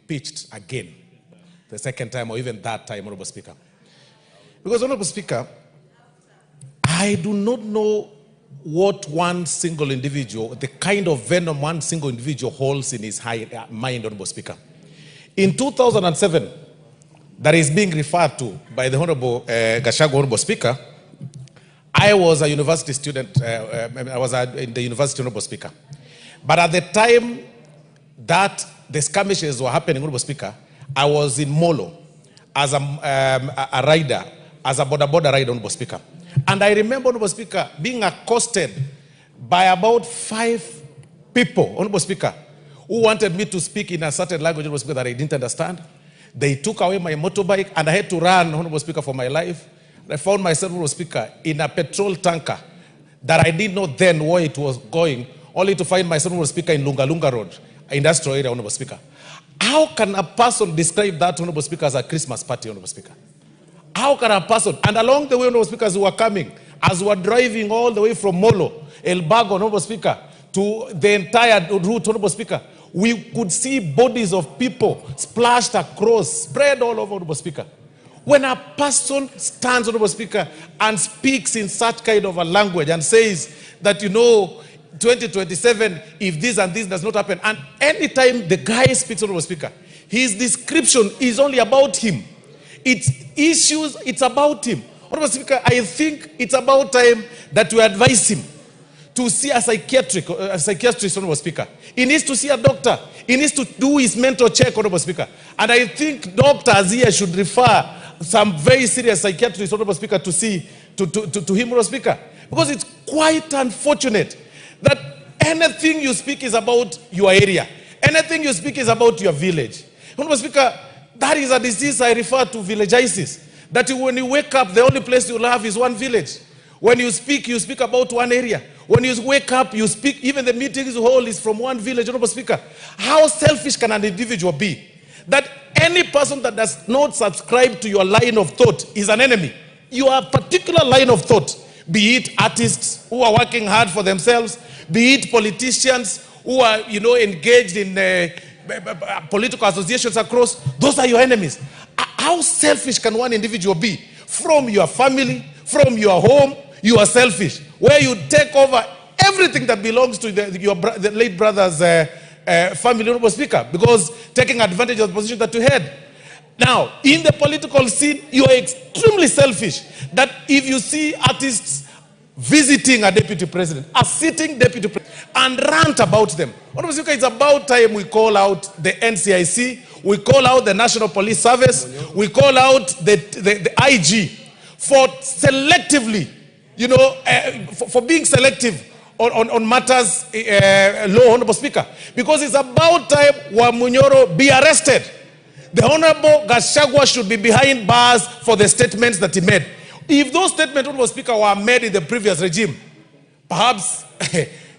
impeached again, the second time or even that time, Honorable Speaker. Because, Honorable Speaker, I do not know what one single individual, the kind of venom one single individual holds in his mind, Honorable Speaker. In 2007, that is being referred to by the Honorable GACHAGUA, Honorable Speaker, I was a university student, I was in the university, Honorable Speaker. But at the time that the skirmishes were happening, Honorable Speaker, I was in Molo as a rider, as a border rider, Honorable Speaker. And I remember, Honorable Speaker, being accosted by about 5 people, Honorable Speaker, who wanted me to speak in a certain language, Honorable Speaker, that I didn't understand. They took away my motorbike and I had to run, Honorable Speaker, for my life. I found myself, Honorable Speaker, in a petrol tanker that I didn't know then where it was going, only to find myself, Honorable Speaker, in Lunga Road, industrial area, Honorable Speaker. How can a person describe that, Honorable Speaker, as a Christmas party, Honorable Speaker? How can a person, and along the way, Honorable Speaker, as we were coming, as we were driving all the way from Molo, El Bago, Honorable Speaker, to the entire route, Honorable Speaker, we could see bodies of people splashed across, spread all over, Honorable Speaker. When a person stands, Honorable Speaker, and speaks in such kind of a language and says that, 2027, if this and this does not happen, and anytime the guy speaks, Honorable Speaker, his description is only about him. It's issues, it's about him. Honorable Speaker, I think it's about time that we advise him to see a psychiatrist, Honorable Speaker. He needs to see a doctor. He needs to do his mental check, Honorable Speaker. And I think doctors here should refer some very serious psychiatrists, Honorable Speaker, to see to him, Honorable Speaker. Because it's quite unfortunate that anything you speak is about your area. Anything you speak is about your village. Honorable Speaker, that is a disease I refer to villagitis. That when you wake up, the only place you'll have is one village. When you speak about one area. When you wake up, you speak, even the meetings you hold is from one village, Honorable Speaker. How selfish can an individual be? That any person that does not subscribe to your line of thought is an enemy. Your particular line of thought, be it artists who are working hard for themselves, be it politicians who are, engaged in political associations across, those are your enemies. How selfish can one individual be? From your family, from your home, you are selfish. Where you take over everything that belongs to the late brother's family, Honorable Speaker, because taking advantage of the position that you had. Now, in the political scene, you are extremely selfish. That if you see artists visiting a deputy president, a sitting deputy president, and rant about them, Honorable Speaker, it's about time we call out the NCIC, we call out the National Police Service, we call out the IG for selectively, for being selective on matters law, Honorable Speaker. Because it's about time Wamunyoro be arrested. The Honorable GACHAGUA should be behind bars for the statements that he made. If those statements, Honorable Speaker, were made in the previous regime, perhaps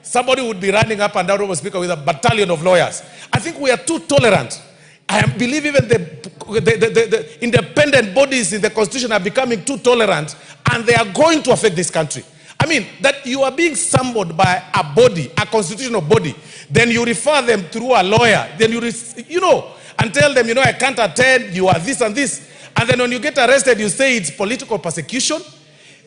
somebody would be running up and down, Honorable Speaker, with a battalion of lawyers. I think we are too tolerant. I believe even the independent bodies in the Constitution are becoming too tolerant, and they are going to affect this country. I mean, that you are being summoned by a body, a constitutional body, then you refer them through a lawyer, then and tell them, I can't attend, you are this and this. And then when you get arrested, you say it's political persecution.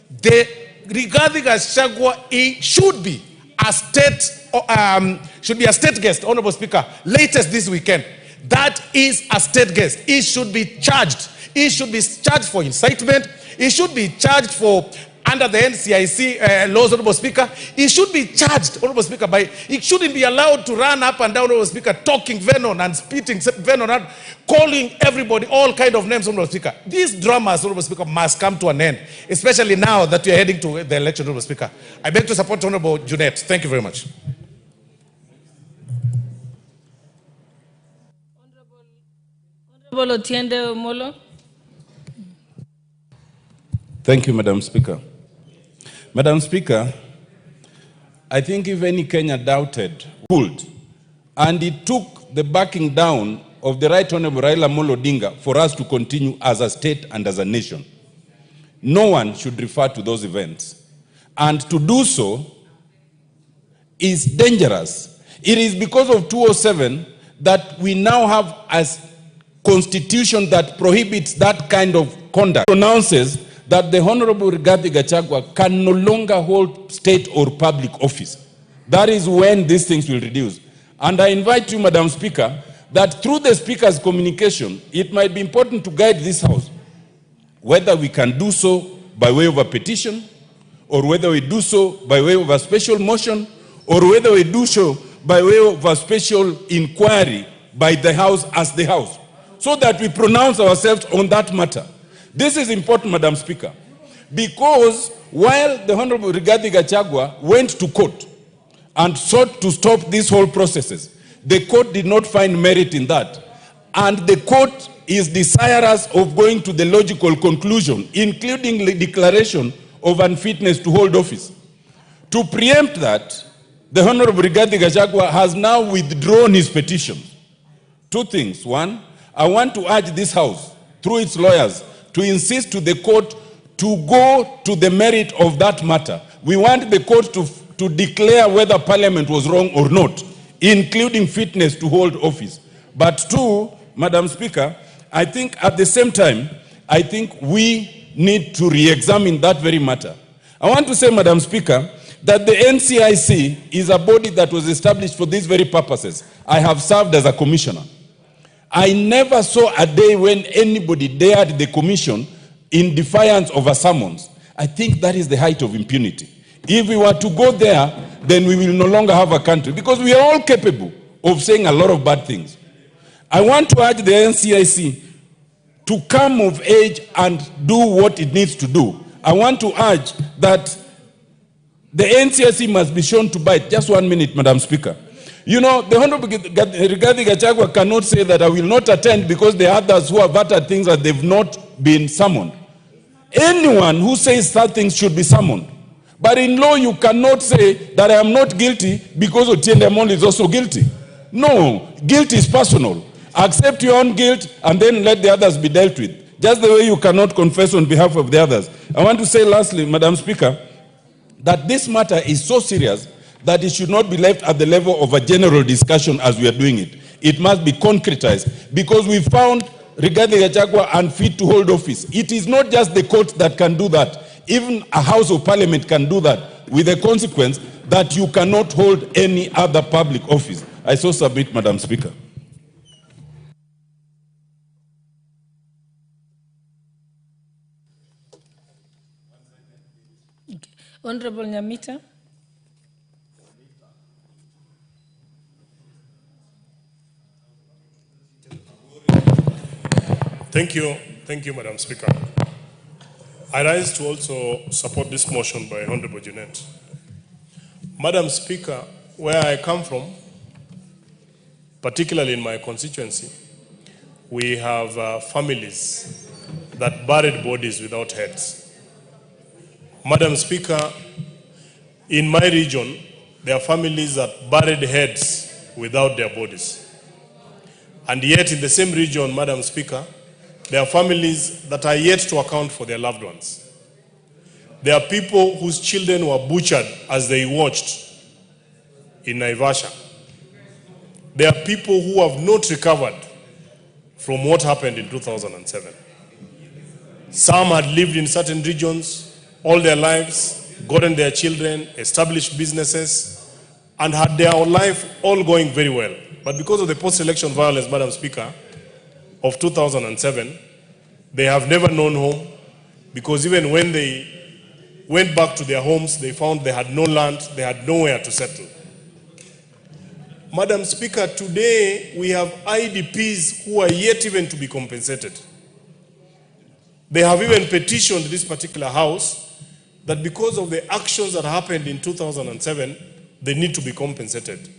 Regarding GACHAGUA, he should be a state guest, Honorable Speaker, latest this weekend. That is a state guest. He should be charged. He should be charged for incitement. He should be charged for, under the NCIC laws, Honorable Speaker. He should be charged, Honorable Speaker, he shouldn't be allowed to run up and down, Honorable Speaker, talking venom and spitting venom and calling everybody all kind of names, Honorable Speaker. These dramas, Honorable Speaker, must come to an end, especially now that we are heading to the election, Honorable Speaker. I beg to support Honorable Junet. Thank you very much. Honorable Otiende Molo. Thank you, Madam Speaker. Madam Speaker, I think if any Kenya doubted, pulled, and it took the backing down of the Right Honorable Raila Amolo Odinga for us to continue as a state and as a nation. No one should refer to those events. And to do so is dangerous. It is because of 207 that we now have as constitution that prohibits that kind of conduct pronounces that the Honorable Rigathi Gachagua can no longer hold state or public office. That is when these things will reduce. And I invite you, Madam Speaker, that through the Speaker's communication, it might be important to guide this House, whether we can do so by way of a petition, or whether we do so by way of a special motion, or whether we do so by way of a special inquiry by the House as the House, so that we pronounce ourselves on that matter. This is important, Madam Speaker, because while the Honorable Rigathi Gachagua went to court and sought to stop these whole processes, the court did not find merit in that. And the court is desirous of going to the logical conclusion, including the declaration of unfitness to hold office. To preempt that, the Honorable Rigathi Gachagua has now withdrawn his petitions. Two things. One, I want to urge this House, through its lawyers, to insist to the court to go to the merit of that matter. We want the court to declare whether Parliament was wrong or not, including fitness to hold office. But two, Madam Speaker, I think at the same time, I think we need to re-examine that very matter. I want to say, Madam Speaker, that the NCIC is a body that was established for these very purposes. I have served as a commissioner. I never saw a day when anybody dared the commission in defiance of a summons. I think that is the height of impunity. If we were to go there, then we will no longer have a country, because we are all capable of saying a lot of bad things. I want to urge the NCIC to come of age and do what it needs to do. I want to urge that the NCIC must be shown to bite. Just 1 minute, Madam Speaker. You know, the Honorable Rigathi Gachagua cannot say that I will not attend because there are others who have uttered things that they've not been summoned. Anyone who says such things should be summoned. But in law, you cannot say that I am not guilty because Otiende Amolo is also guilty. No, guilt is personal. Accept your own guilt and then let the others be dealt with. Just the way you cannot confess on behalf of the others. I want to say lastly, Madam Speaker, that this matter is so serious that it should not be left at the level of a general discussion as we are doing it. It must be concretized, because we found Rigathi Gachagua unfit to hold office. It is not just the court that can do that. Even a House of Parliament can do that, with the consequence that you cannot hold any other public office. I so submit, Madam Speaker. Honorable Nyamita. Thank you, Madam Speaker. I rise to also support this motion by Honorable Jeanette. Madam Speaker, where I come from, particularly in my constituency, we have families that buried bodies without heads. Madam Speaker, in my region, there are families that buried heads without their bodies. And yet in the same region, Madam Speaker, there are families that are yet to account for their loved ones. There are people whose children were butchered as they watched in Naivasha. There are people who have not recovered from what happened in 2007. Some had lived in certain regions all their lives, gotten their children, established businesses, and had their life all going very well. But because of the post-election violence, Madam Speaker, of 2007, they have never known home, because even when they went back to their homes, they found they had no land, they had nowhere to settle. Madam Speaker, today we have IDPs who are yet even to be compensated. They have even petitioned this particular House that because of the actions that happened in 2007, they need to be compensated.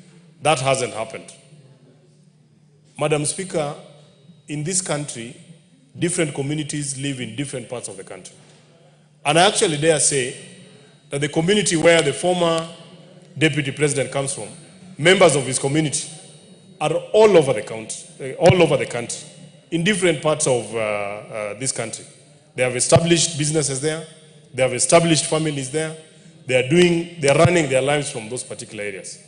That hasn't happened. Madam Speaker, in this country, different communities live in different parts of the country. And I actually dare say that the community where the former deputy president comes from, members of his community are all over the country, in different parts of this country. They have established businesses there. They have established families there. They are running their lives from those particular areas.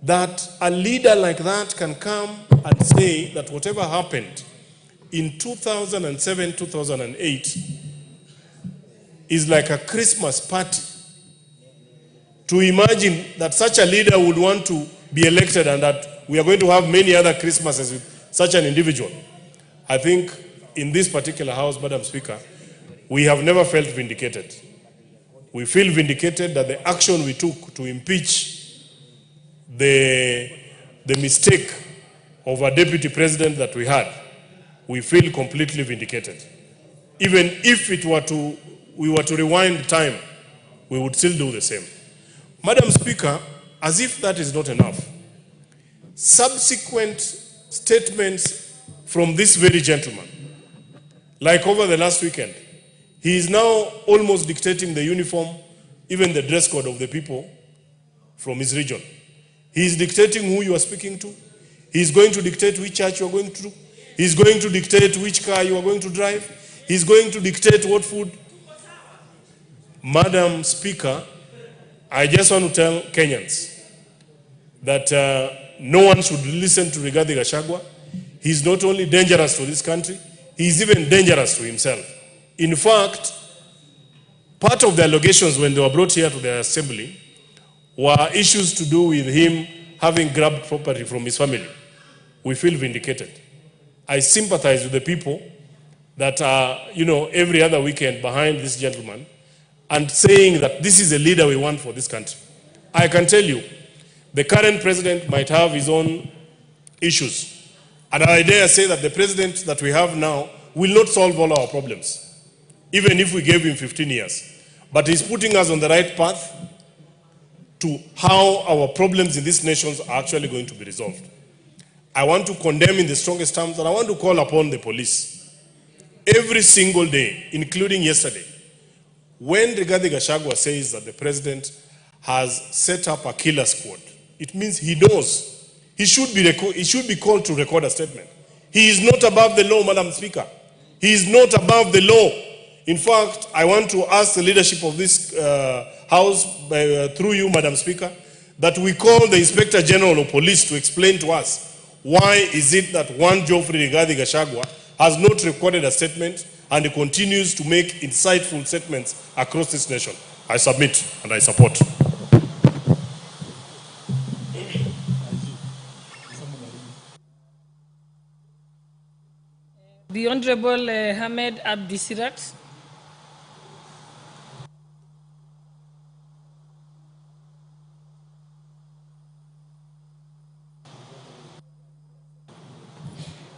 That a leader like that can come and say that whatever happened in 2007, 2008 is like a Christmas party. To imagine that such a leader would want to be elected and that we are going to have many other Christmases with such an individual. I think in this particular house, Madam Speaker, we have never felt vindicated. We feel vindicated that the action we took to impeach the mistake of a deputy president that we had, we feel completely vindicated. Even if we were to rewind time, we would still do the same. Madam Speaker, as if that is not enough, subsequent statements from this very gentleman, like over the last weekend, he is now almost dictating the uniform, even the dress code of the people from his region. He is dictating who you are speaking to. He is going to dictate which church you are going to. He is going to dictate which car you are going to drive. He is going to dictate what food. Madam Speaker, I just want to tell Kenyans that no one should listen to Rigathi Gachagua. He is not only dangerous to this country, he is even dangerous to himself. In fact, part of the allegations when they were brought here to the assembly were issues to do with him having grabbed property from his family. We feel vindicated. I sympathize with the people that are, every other weekend behind this gentleman and saying that this is a leader we want for this country. I can tell you, the current president might have his own issues. And I dare say that the president that we have now will not solve all our problems, even if we gave him 15 years. But he's putting us on the right path to how our problems in this nation are actually going to be resolved. I want to condemn in the strongest terms, and I want to call upon the police every single day, including yesterday, when Rigathi Gachagua says that the president has set up a killer squad, it means he knows. He should be called to record a statement. He is not above the law, Madam Speaker. He is not above the law. In fact, I want to ask the leadership of this House, through you, Madam Speaker, that we call the Inspector General of Police to explain to us why is it that one Geoffrey Rigathi Gachagua has not recorded a statement and he continues to make insightful statements across this nation. I submit and I support. The Honorable Hamed Abdisirat.